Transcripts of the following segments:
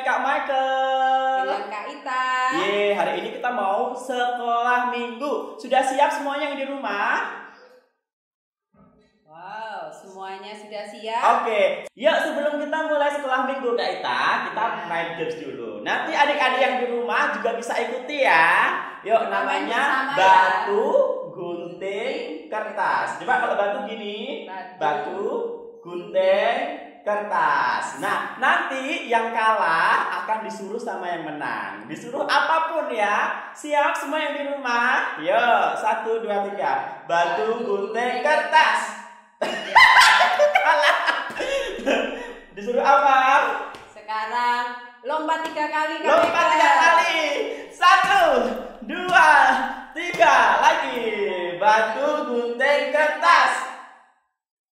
Kak Michael. Dengan Kak Ita. Hari ini kita mau sekolah minggu. Sudah siap semuanya yang di rumah? Wow, semuanya sudah siap. Oke. Yuk, sebelum kita mulai sekolah minggu Kak Ita, kita main games dulu. Nanti adik-adik yang di rumah juga bisa ikuti ya. Yuk, namanya batu, gunting, kertas. Coba kalau batu gini, batu, gunting, kertas. Nah, nanti yang kalah akan disuruh sama yang menang. Disuruh apapun ya. Siap semua yang di rumah? Yuk, 1, 2, 3. Batu, gunting, kertas. Kalah. Disuruh apa? Sekarang lompat 3 kali. Lompat 3 kali. 1, 2, 3. Lagi. Batu, gunting, kertas.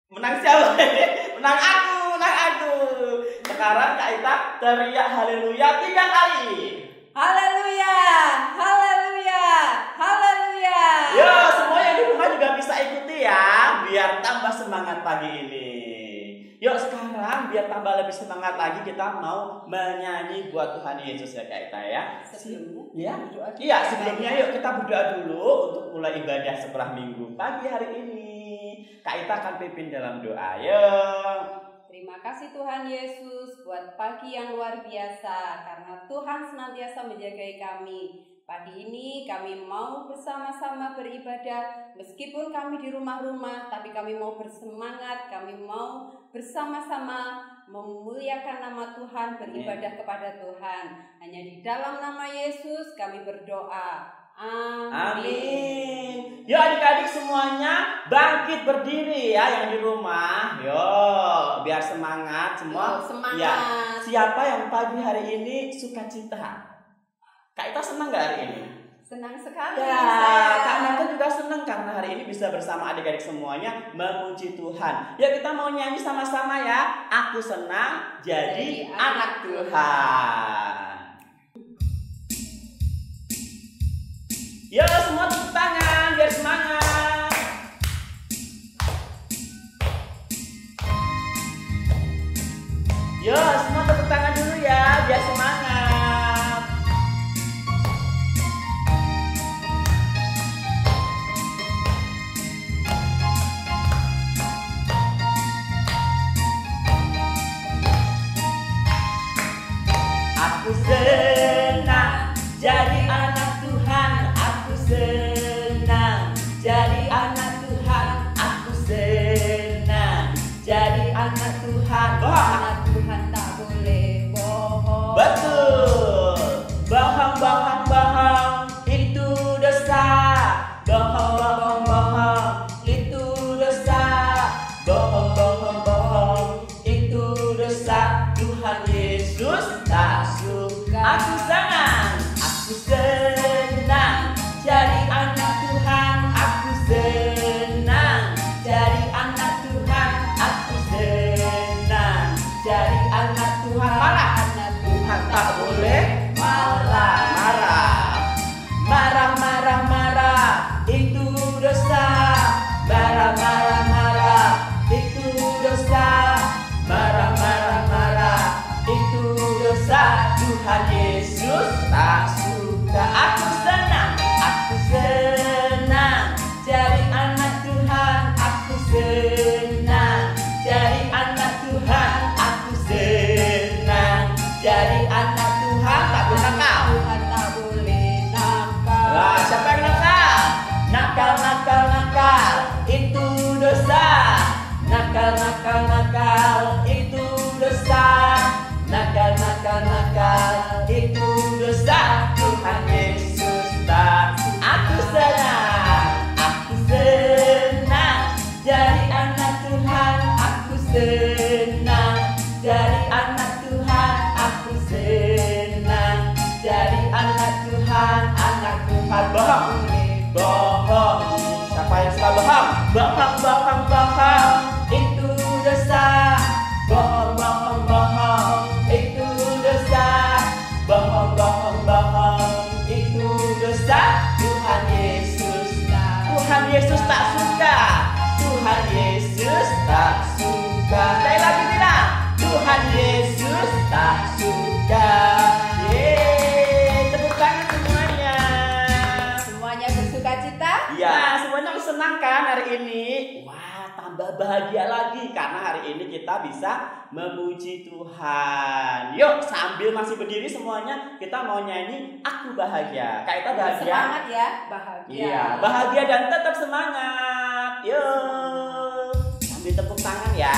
Menang siapa? Menang aku. Sekarang Kak Ita teriak haleluya 3 kali. Haleluya, haleluya, haleluya. Yo, semua yang di rumah juga bisa ikuti ya, biar tambah semangat pagi ini. Yuk, sekarang biar tambah lebih semangat lagi kita mau menyanyi buat Tuhan Yesus ya Kak Ita ya. Sebelumnya berdoa. Iya, sebelumnya yuk kita berdoa dulu untuk mulai ibadah sekolah minggu pagi hari ini. Kak Ita akan pimpin dalam doa. Yuk. Terima kasih Tuhan Yesus buat pagi yang luar biasa, karena Tuhan senantiasa menjagai kami. Pagi ini kami mau bersama-sama beribadah, meskipun kami di rumah-rumah, tapi kami mau bersemangat, kami mau bersama-sama memuliakan nama Tuhan, beribadah kepada Tuhan. Hanya di dalam nama Yesus kami berdoa. Amin. Yuk adik-adik semuanya bangkit berdiri ya yang di rumah. Yuk biar semangat semua. Semangat. Ya. Siapa yang pagi hari ini sukacita? Kak Ita senang gak hari ini? Senang sekali. Ya, Kak Michael juga senang karena hari ini bisa bersama adik-adik semuanya memuji Tuhan. Yuk kita mau nyanyi sama-sama ya. Aku senang jadi anak Tuhan. Yo semua tepuk tangan biar semangat. Yo semua tepuk tangan dulu ya biar semangat. Aku senang jadi anak Tuhan. Senang jadi anak Tuhan, aku senang jadi anak Tuhan. Anak Tuhan tak boleh bohong. Betul. Bohong itu dosa. Bohong itu dosa. Bohong itu dosa. Tuhan Yesus tak suka. Aku senang jadi anak Tuhan, aku senang jadi anak Tuhan, aku senang jadi anak Tuhan. Marah, anak Tuhan tak boleh marah, itu dosa. Marah, itu dosa. Marah, itu dosa. Tuhan Yesus tak suka. Aku senang jadi anak Tuhan, aku senang jadi anak Tuhan, aku senang jadi anak Tuhan. Tak boleh nakal. Tuhan tak boleh nakal. Nah, siapa yang nakal? Nakal, itu dosa. Nakal, itu dosa. Nakal, itu dosa. Tuhan Yesus tak. Aku senang jadi anak Tuhan, aku senang jadi anak Tuhan, aku senang jadi anak Tuhan, anak Tuhan. Bohong. Siapa yang suka bohong? Bohong, itu dosa. Bohong, itu dosa. Bohong, itu dosa. Tuhan Yesus tak suka. Tuhan Yesus tak suka. Sekali lagi bilang, Tuhan Yesus tak suka. Yeay, tepuk tangan semuanya. Semuanya bersuka cita? Iya, semuanya senang kan hari ini? Wah, tambah bahagia lagi karena hari ini kita bisa memuji Tuhan. Yuk, sambil masih berdiri semuanya kita mau nyanyi Aku Bahagia. Kak Ita bahagia? Semangat ya, bahagia. Iya, bahagia dan tetap semangat. Yuk, sambil tepuk tangan ya.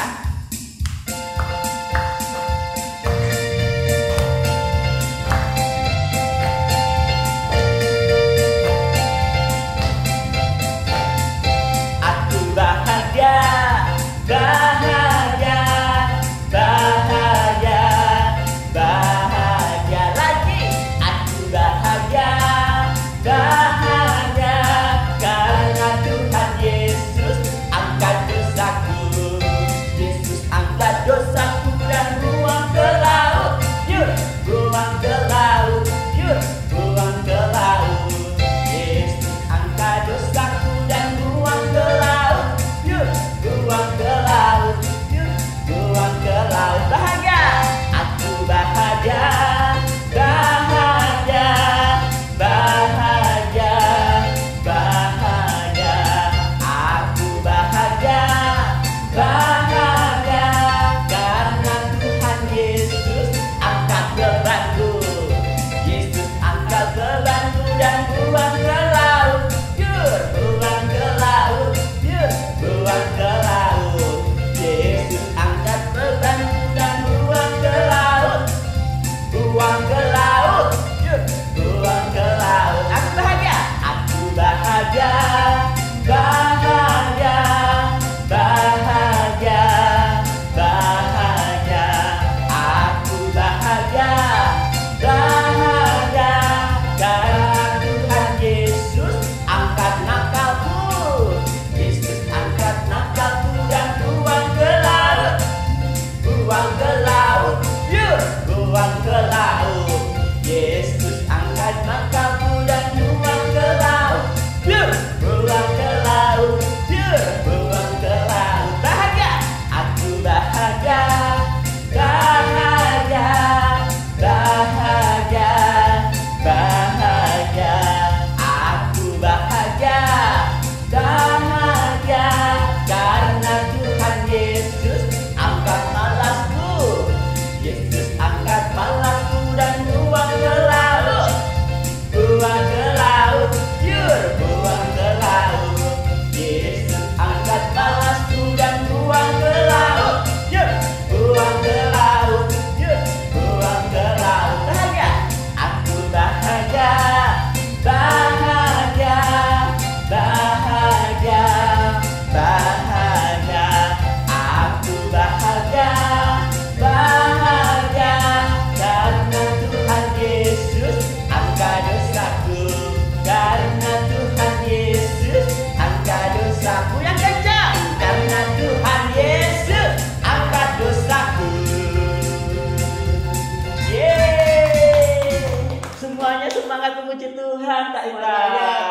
Memuji Tuhan Kak Ita.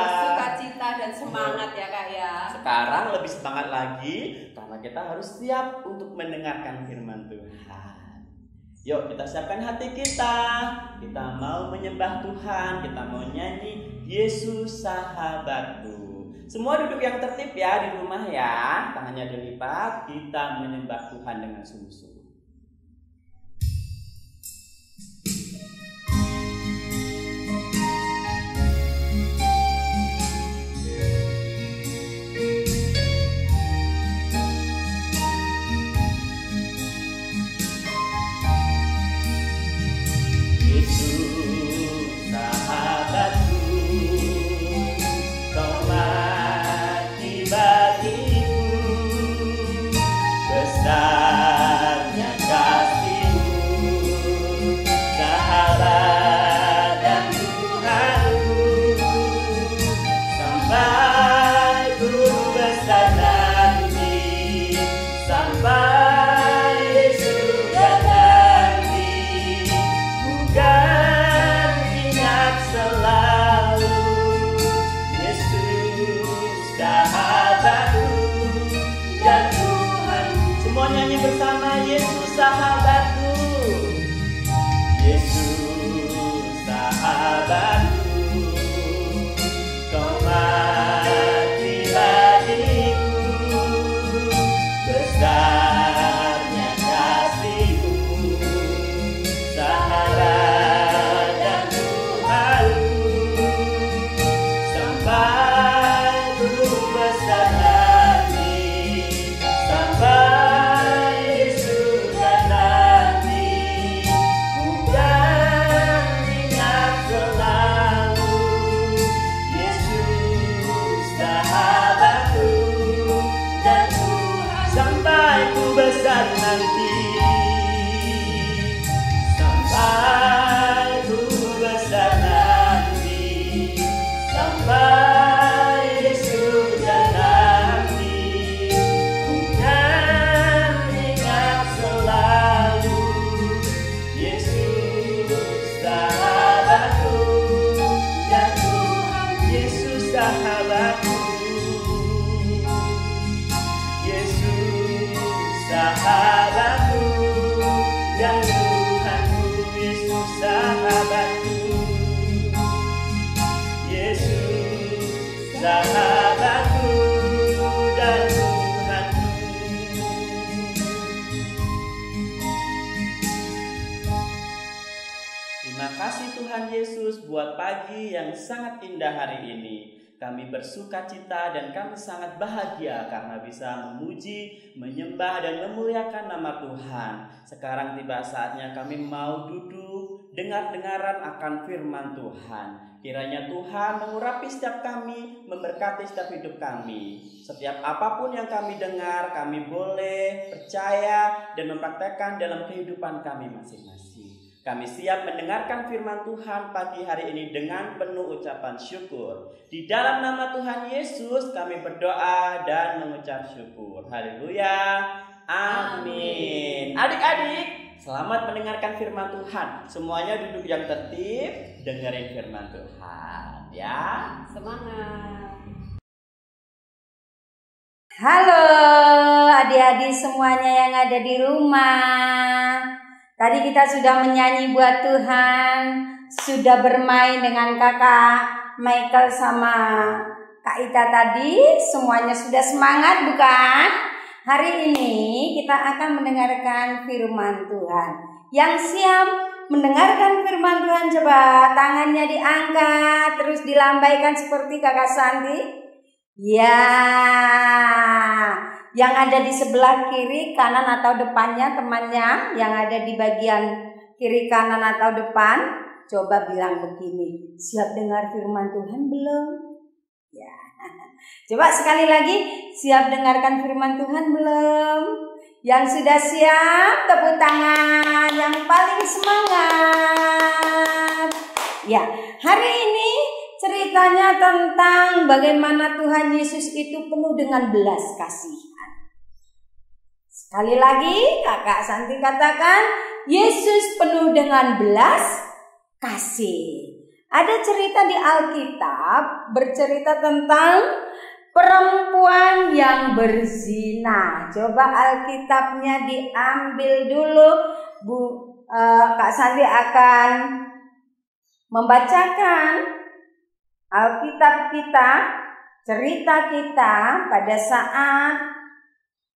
Bersuka cita dan semangat ya Kak ya. Sekarang lebih semangat lagi karena kita harus siap untuk mendengarkan firman Tuhan. Yuk kita siapkan hati kita. Kita mau menyembah Tuhan. Kita mau nyanyi Yesus sahabatku. Semua duduk yang tertib ya di rumah ya. Tangannya dilipat. Kita menyembah Tuhan dengan sungguh-sungguh. Besar sahabatku, kau mati bagiku, besarnya kasih-Mu, sahabat dan Tuhanku, sampai ku besar nanti, sampai di surga nanti, ku kan ingat selalu Yesus sahabatku dan Tuhan, sampai ku besar nanti, sampai ku besar nanti, sampai di surga nanti, ku kan ingat selalu Yesus sahabatku dan Tuhan, Yesus sahabatku, Yesus sahabatku dan Tuhanku, Yesus sahabatku, Yesus sahabatku dan Tuhanku. Terima kasih Tuhan Yesus buat pagi yang sangat indah hari ini. Kami bersuka cita dan kami sangat bahagia karena bisa memuji, menyembah dan memuliakan nama Tuhan. Sekarang tiba saatnya kami mau duduk dengar-dengaran akan firman Tuhan. Kiranya Tuhan mengurapi setiap kami, memberkati setiap hidup kami. Setiap apapun yang kami dengar, kami boleh percaya dan mempraktekkan dalam kehidupan kami masing-masing. Kami siap mendengarkan firman Tuhan pagi hari ini dengan penuh ucapan syukur. Di dalam nama Tuhan Yesus kami berdoa dan mengucap syukur. Haleluya. Amin. Adik-adik, selamat mendengarkan firman Tuhan. Semuanya duduk yang tertib, dengerin firman Tuhan ya. Semangat. Halo adik-adik semuanya yang ada di rumah. Tadi kita sudah menyanyi buat Tuhan, sudah bermain dengan kakak Michael sama Kak Ita tadi. Semuanya sudah semangat bukan? Hari ini kita akan mendengarkan firman Tuhan. Yang siap mendengarkan firman Tuhan, coba tangannya diangkat, terus dilambaikan seperti kakak Santi. Ya, yang ada di sebelah kiri, kanan atau depannya temannya, yang ada di bagian kiri, kanan atau depan, coba bilang begini, siap dengar firman Tuhan belum? Ya, coba sekali lagi, siap dengarkan firman Tuhan belum? Yang sudah siap, tepuk tangan yang paling semangat. Ya, hari ini ceritanya tentang bagaimana Tuhan Yesus itu penuh dengan belas kasihan. Sekali lagi kakak Santi katakan, Yesus penuh dengan belas kasih. Ada cerita di Alkitab bercerita tentang perempuan yang berzina. Coba Alkitabnya diambil dulu, Kak Santi akan membacakan Alkitab kita, cerita kita pada saat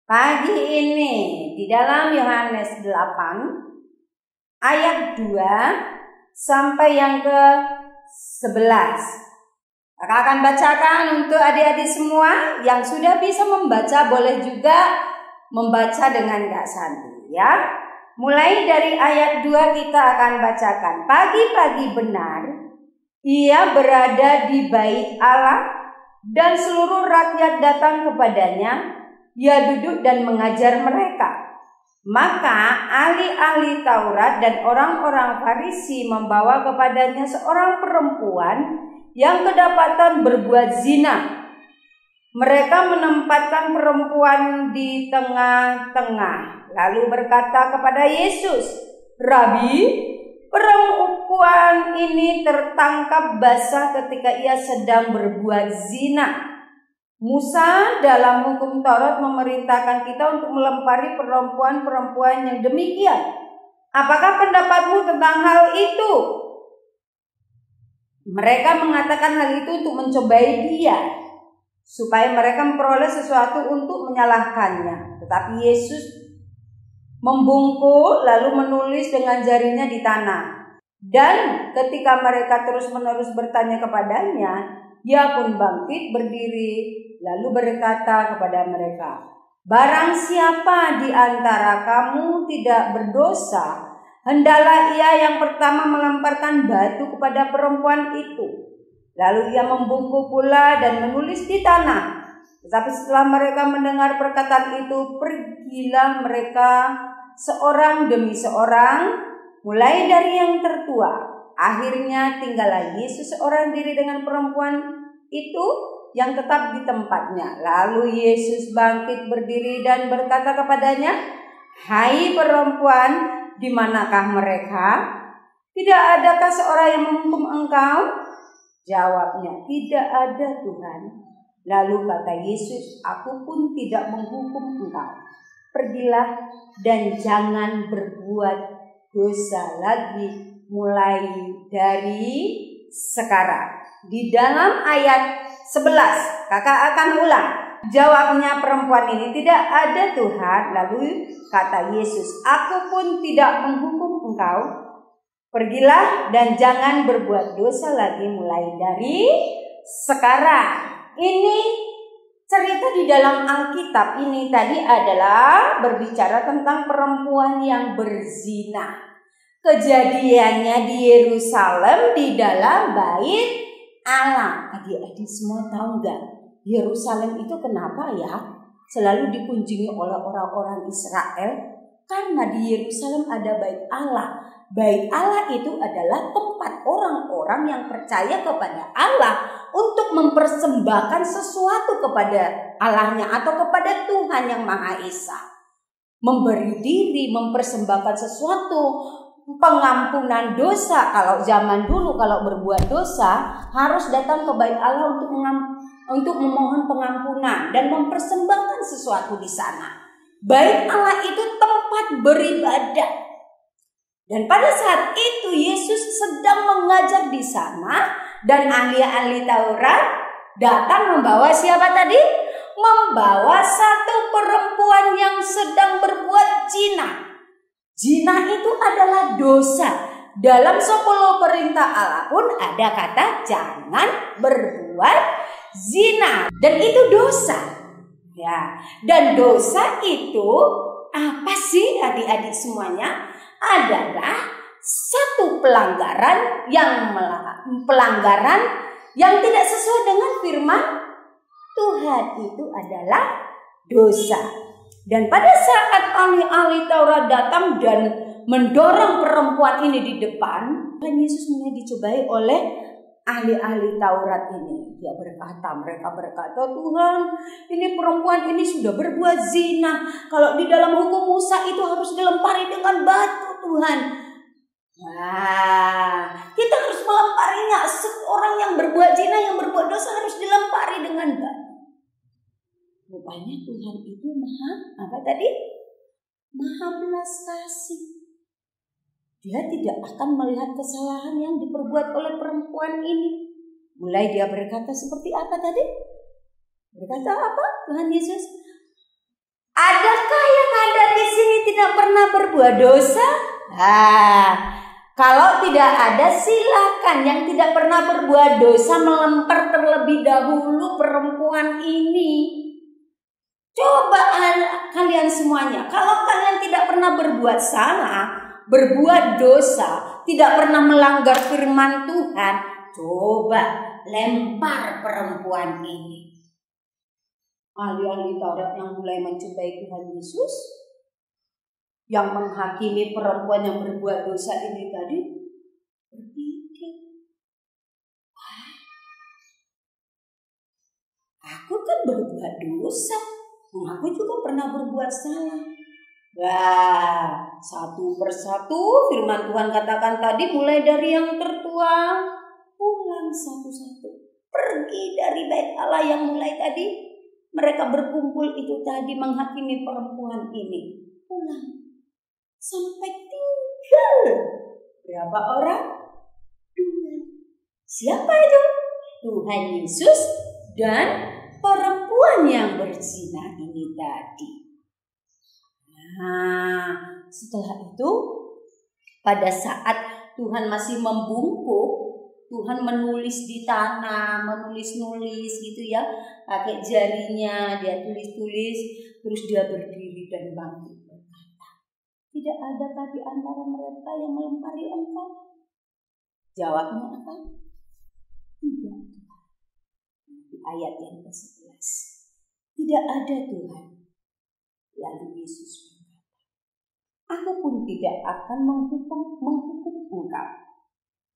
pagi ini di dalam Yohanes 8 ayat 2 sampai yang ke-11. Kakak akan bacakan untuk adik-adik semua. Yang sudah bisa membaca boleh juga membaca dengan Kak Santi ya. Mulai dari ayat 2 kita akan bacakan. Pagi-pagi benar ia berada di bait Allah dan seluruh rakyat datang kepadanya. Ia duduk dan mengajar mereka. Maka ahli-ahli Taurat dan orang-orang Farisi membawa kepadanya seorang perempuan yang kedapatan berbuat zina. Mereka menempatkan perempuan di tengah-tengah, lalu berkata kepada Yesus, "Rabi, perempuan ini tertangkap basah ketika ia sedang berbuat zina. Musa dalam hukum Taurat memerintahkan kita untuk melempari perempuan-perempuan yang demikian. Apakah pendapatmu tentang hal itu?" Mereka mengatakan hal itu untuk mencobai dia, supaya mereka memperoleh sesuatu untuk menyalahkannya. Tetapi Yesus membungkuk lalu menulis dengan jarinya di tanah. Dan ketika mereka terus-menerus bertanya kepadanya, dia pun bangkit berdiri lalu berkata kepada mereka, "Barang siapa di antara kamu tidak berdosa, hendaklah ia yang pertama melemparkan batu kepada perempuan itu." Lalu ia membungkuk pula dan menulis di tanah. Tetapi setelah mereka mendengar perkataan itu, pergilah mereka seorang demi seorang, mulai dari yang tertua. Akhirnya tinggallah Yesus seorang diri dengan perempuan itu yang tetap di tempatnya. Lalu Yesus bangkit berdiri dan berkata kepadanya, "Hai perempuan, di manakah mereka? Tidak adakah seorang yang menghukum engkau?" Jawabnya, "Tidak ada, Tuhan." Lalu kata Yesus, "Aku pun tidak menghukum engkau. Pergilah dan jangan berbuat dosa lagi mulai dari sekarang." Di dalam ayat 11, kakak akan ulang. Jawabnya perempuan ini, "Tidak ada, Tuhan." Lalu kata Yesus, "Aku pun tidak menghukum engkau. Pergilah dan jangan berbuat dosa lagi mulai dari sekarang." Ini cerita di dalam Alkitab ini tadi adalah berbicara tentang perempuan yang berzina. Kejadiannya di Yerusalem di dalam bait Allah. Adik-adik semua tahu nggak? Yerusalem itu kenapa ya selalu dikunjungi oleh orang-orang Israel? Karena di Yerusalem ada bait Allah. Bait Allah itu adalah tempat orang-orang yang percaya kepada Allah untuk mempersembahkan sesuatu kepada Allahnya atau kepada Tuhan yang Maha Esa. Memberi diri, mempersembahkan sesuatu, pengampunan dosa. Kalau zaman dulu kalau berbuat dosa harus datang ke bait Allah untuk memohon pengampunan dan mempersembahkan sesuatu di sana. Bait Allah itu tempat beribadah. Dan pada saat itu Yesus sedang mengajar di sana dan ahli-ahli Taurat datang membawa siapa tadi? Membawa satu perempuan yang sedang berbuat zina. Zina itu adalah dosa. Dalam 10 perintah Allah pun ada kata jangan berbuat zina. Dan itu dosa. Ya, dan dosa itu apa sih adik-adik semuanya? Adalah satu pelanggaran yang tidak sesuai dengan firman Tuhan, itu adalah dosa. Dan pada saat ahli-ahli Taurat datang dan mendorong perempuan ini di depan, Tuhan Yesus mulai dicobai oleh ahli-ahli Taurat ini. Mereka berkata, "Tuhan, ini perempuan ini sudah berbuat zina. Kalau di dalam hukum Musa itu harus dilempari dengan batu, Tuhan." Nah, kita harus melemparinya. Seorang yang berbuat zina, yang berbuat dosa harus dilempari dengan batu. Rupanya Tuhan itu Maha belas kasih. Dia tidak akan melihat kesalahan yang diperbuat oleh perempuan ini. Mulai dia berkata seperti apa tadi? Berkata apa Tuhan Yesus? "Adakah yang ada di sini tidak pernah berbuat dosa?" Kalau tidak ada, silakan yang tidak pernah berbuat dosa melempar terlebih dahulu perempuan ini. Coba kalian semuanya, kalau kalian tidak pernah berbuat salah, berbuat dosa, tidak pernah melanggar firman Tuhan, coba lempar perempuan ini. Ahli-ahli Taurat yang mulai mencobai Tuhan Yesus, yang menghakimi perempuan yang berbuat dosa ini tadi, berpikir, aku kan berbuat dosa, aku juga pernah berbuat salah. Satu persatu firman Tuhan katakan tadi, mulai dari yang tertua, pulang satu-satu. Pergi dari bait Allah yang mulai tadi mereka berkumpul itu tadi menghakimi perempuan ini. Pulang. Sampai tinggal berapa orang? 2. Siapa itu? Tuhan Yesus dan perempuan yang berzina ini tadi. Nah, setelah itu pada saat Tuhan masih membungkuk, Tuhan menulis di tanah, menulis-nulis gitu ya, pakai jarinya dia tulis-tulis, terus dia berdiri dan bangkit berkata, tidak adakah di antara mereka yang melempari engkau? Jawabnya apa? Tidak. Di ayat yang ke-11. Tidak ada Tuhan. Lalu Yesus berkata, aku pun tidak akan menghukum engkau.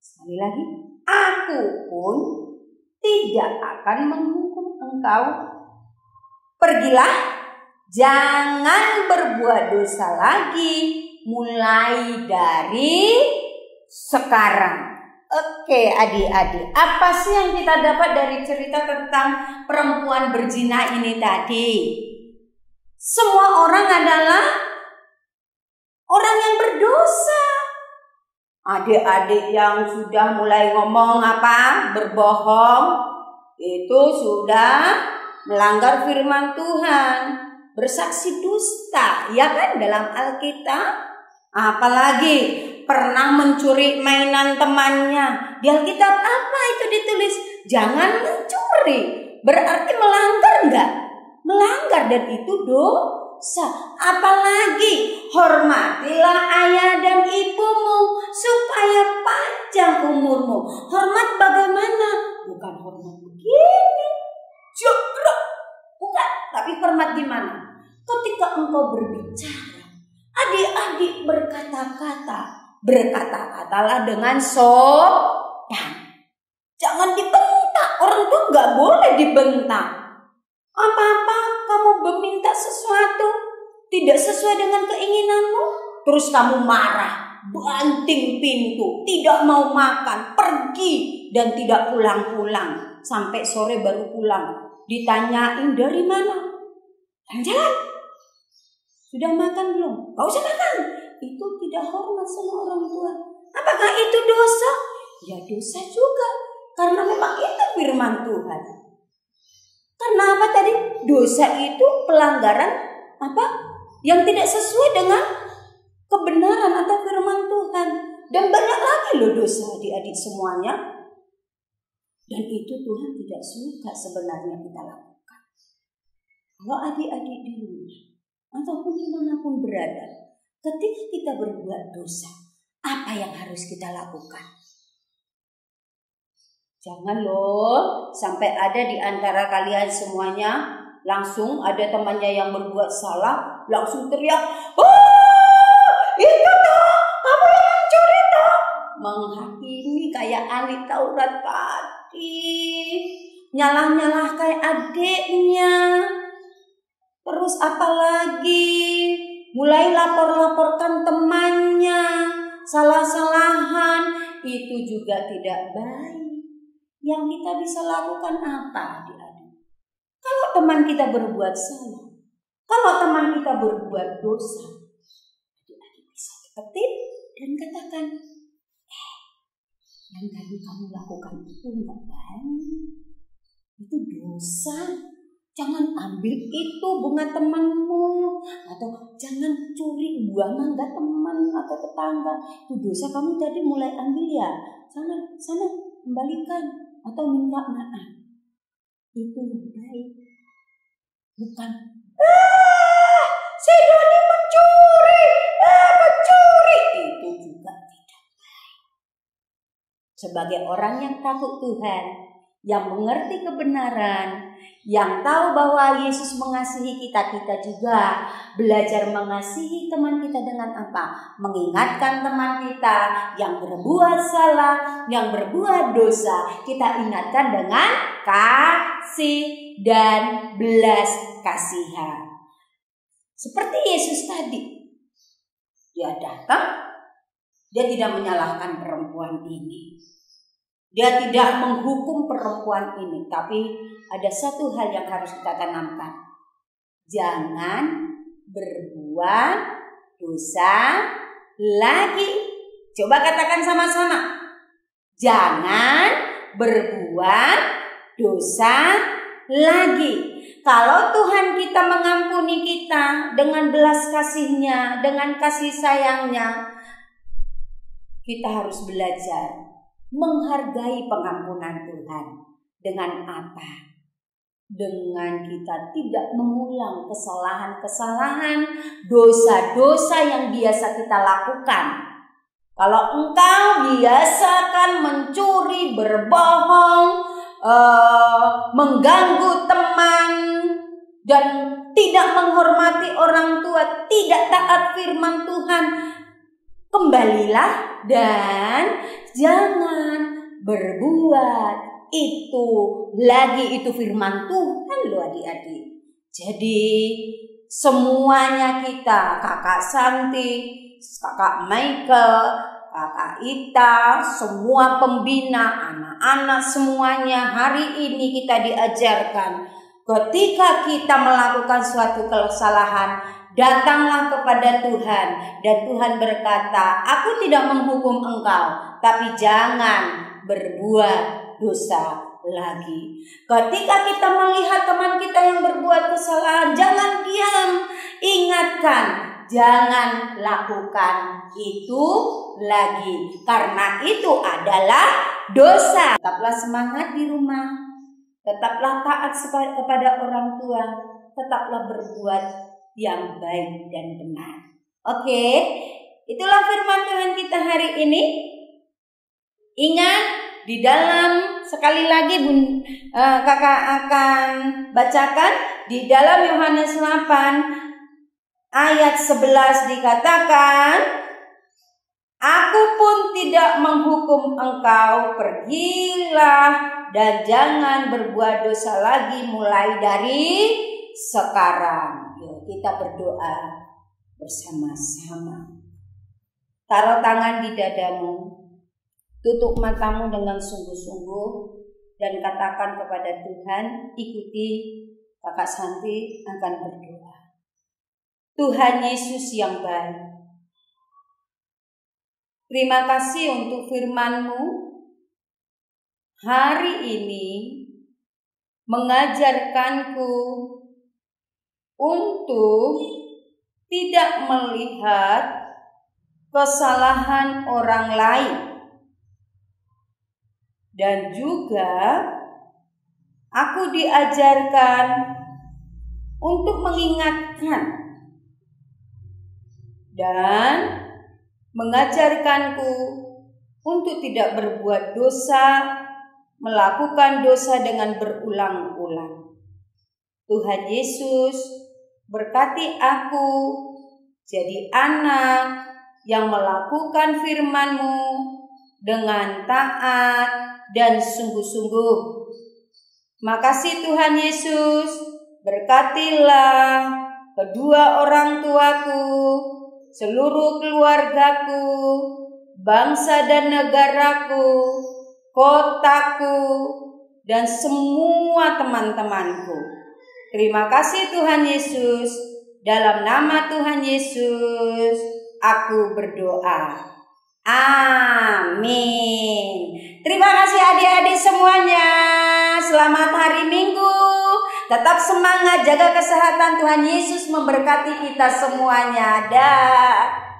Sekali lagi, aku pun tidak akan menghukum engkau. Pergilah, jangan berbuat dosa lagi, mulai dari sekarang. Oke adik-adik, apa sih yang kita dapat dari cerita tentang perempuan berzina ini tadi? Semua orang adalah orang yang berdosa. Adik-adik yang sudah mulai ngomong berbohong, itu sudah melanggar firman Tuhan, bersaksi dusta, ya kan, dalam Alkitab. Apalagi pernah mencuri mainan temannya. Di Alkitab apa itu ditulis? Jangan mencuri. Berarti melanggar enggak? Melanggar, dan itu dosa. Apalagi hormatilah ayah dan ibumu supaya panjang umurmu. Hormat bagaimana? Bukan hormat begini, jegrek. Bukan, tapi hormat gimana? Ketika engkau berbicara, adik-adik berkata-katalah dengan sopan. Jangan dibentak. Orang tuh nggak boleh dibentak. Apa-apa kamu meminta sesuatu tidak sesuai dengan keinginanmu, terus kamu marah, banting pintu, tidak mau makan, pergi dan tidak pulang-pulang, sampai sore baru pulang. Ditanyain dari mana? Jalan. Sudah makan belum? Gak usah makan. Itu tidak hormat sama orang tua. Apakah itu dosa? Ya dosa juga, karena memang itu firman Tuhan. Karena apa tadi? Dosa itu pelanggaran yang tidak sesuai dengan kebenaran atau firman Tuhan. Dan banyak lagi loh dosa adik-adik semuanya. Dan itu Tuhan tidak suka sebenarnya kita lakukan. Kalau adik-adik di rumah ataupun dimanapun berada, ketika kita berbuat dosa, apa yang harus kita lakukan? Jangan loh sampai ada di antara kalian semuanya langsung ada temannya yang berbuat salah, langsung teriak, "Oh, itu toh, kamu yang mencuri toh." Menghakimi kayak ahli Taurat tadi. Nyalah-nyalah kayak adiknya. Terus apa lagi? Mulai lapor-laporkan temannya, salah-salahan. Itu juga tidak baik. Yang kita bisa lakukan apa, adik-adik? Kalau teman kita berbuat salah, kalau teman kita berbuat dosa, adik-adik bisa deketin dan katakan, yang tadi kamu lakukan itu enggak baik, itu dosa. Jangan ambil itu bunga temanmu, atau jangan curi buah mangga teman atau tetangga. Itu dosa, kamu tadi mulai ambil ya. Sana kembalikan atau minta maaf. Itu yang baik. Bukan si Doni mencuri. Itu juga tidak baik. Sebagai orang yang takut Tuhan, yang mengerti kebenaran, yang tahu bahwa Yesus mengasihi kita, kita juga belajar mengasihi teman kita dengan apa? Mengingatkan teman kita yang berbuat salah, yang berbuat dosa, kita ingatkan dengan kasih dan belas kasihan. Seperti Yesus tadi, dia datang, dia tidak menyalahkan perempuan ini. Dia tidak menghukum perempuan ini, tapi ada satu hal yang harus kita tanamkan. Jangan berbuat dosa lagi. Coba katakan sama-sama. Jangan berbuat dosa lagi. Kalau Tuhan kita mengampuni kita dengan belas kasih-Nya, dengan kasih sayang-Nya, kita harus belajar menghargai pengampunan Tuhan. Dengan apa? Dengan kita tidak mengulang kesalahan-kesalahan, dosa-dosa yang biasa kita lakukan. Kalau engkau biasakan mencuri, berbohong, mengganggu teman, dan tidak menghormati orang tua, tidak taat firman Tuhan, kembalilah dan jangan berbuat itu lagi. Itu firman Tuhan loh adik-adik. Jadi semuanya kita, Kakak Santi, Kakak Michael, Kakak Ita, semua pembina, anak-anak semuanya, hari ini kita diajarkan ketika kita melakukan suatu kesalahan, datanglah kepada Tuhan, dan Tuhan berkata, aku tidak menghukum engkau, tapi jangan berbuat dosa lagi. Ketika kita melihat teman kita yang berbuat kesalahan, jangan diam, ingatkan, jangan lakukan itu lagi, karena itu adalah dosa. Tetaplah semangat di rumah, tetaplah taat kepada orang tua, tetaplah berbuat yang baik dan benar. Oke, itulah firman Tuhan kita hari ini. Ingat, di dalam, sekali lagi kakak akan bacakan di dalam Yohanes 8 ayat 11 dikatakan, aku pun tidak menghukum engkau, pergilah dan jangan berbuat dosa lagi mulai dari sekarang. Yuk kita berdoa bersama-sama. Taruh tangan di dadamu, tutup matamu dengan sungguh-sungguh, dan katakan kepada Tuhan, ikuti Kakak Santi akan berdoa. Tuhan Yesus yang baik, terima kasih untuk firman-Mu hari ini mengajarkanku untuk tidak melihat kesalahan orang lain, dan juga aku diajarkan untuk mengingatkan dan mengajarkanku untuk tidak berbuat dosa, melakukan dosa dengan berulang-ulang. Tuhan Yesus, berkati aku jadi anak yang melakukan firman-Mu dengan taat dan sungguh-sungguh. Makasih Tuhan Yesus, berkatilah kedua orang tuaku, seluruh keluargaku, bangsa dan negaraku, kotaku, dan semua teman-temanku. Terima kasih Tuhan Yesus, dalam nama Tuhan Yesus aku berdoa. Amin. Terima kasih adik-adik semuanya. Selamat hari Minggu. Tetap semangat, jaga kesehatan. Tuhan Yesus memberkati kita semuanya. Dah.